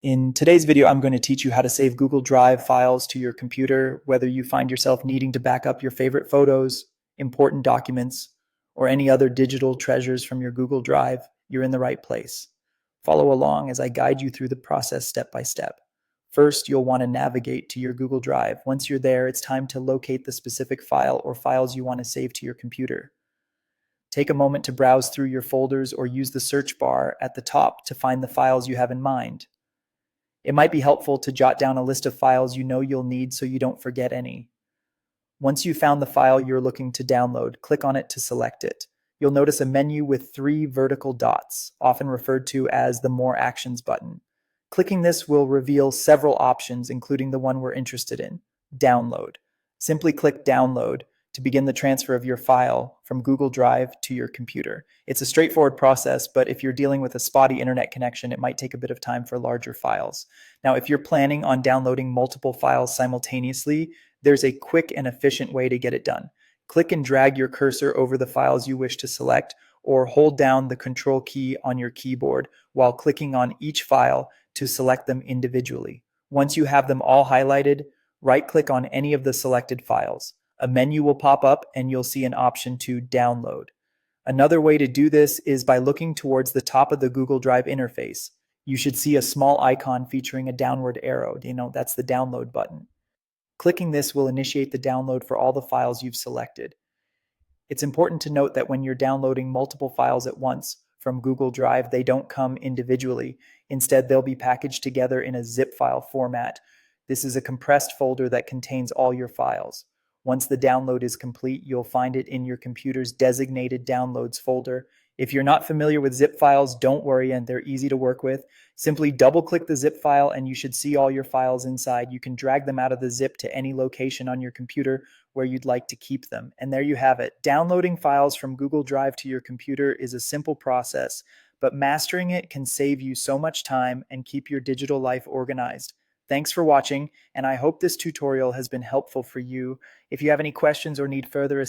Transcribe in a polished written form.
In today's video, I'm going to teach you how to save Google Drive files to your computer, whether you find yourself needing to back up your favorite photos, important documents, or any other digital treasures from your Google Drive, you're in the right place. Follow along as I guide you through the process step by step. First, you'll want to navigate to your Google Drive. Once you're there, it's time to locate the specific file or files you want to save to your computer. Take a moment to browse through your folders or use the search bar at the top to find the files you have in mind. It might be helpful to jot down a list of files you know you'll need so you don't forget any. Once you've found the file you're looking to download, click on it to select it. You'll notice a menu with 3 vertical dots, often referred to as the More Actions button. Clicking this will reveal several options, including the one we're interested in, Download. Simply click Download to begin the transfer of your file from Google Drive to your computer. It's a straightforward process, but if you're dealing with a spotty internet connection, it might take a bit of time for larger files. Now, if you're planning on downloading multiple files simultaneously, there's a quick and efficient way to get it done. Click and drag your cursor over the files you wish to select, or hold down the Control key on your keyboard while clicking on each file to select them individually. Once you have them all highlighted, right-click on any of the selected files. A menu will pop up and you'll see an option to download. Another way to do this is by looking towards the top of the Google Drive interface. You should see a small icon featuring a downward arrow. That's the download button. Clicking this will initiate the download for all the files you've selected. It's important to note that when you're downloading multiple files at once from Google Drive, they don't come individually. Instead, they'll be packaged together in a zip file format. This is a compressed folder that contains all your files. Once the download is complete, you'll find it in your computer's designated downloads folder. If you're not familiar with zip files, don't worry, and they're easy to work with. Simply double-click the zip file and you should see all your files inside. You can drag them out of the zip to any location on your computer where you'd like to keep them. And there you have it. Downloading files from Google Drive to your computer is a simple process, but mastering it can save you so much time and keep your digital life organized. Thanks for watching, and I hope this tutorial has been helpful for you. If you have any questions or need further assistance,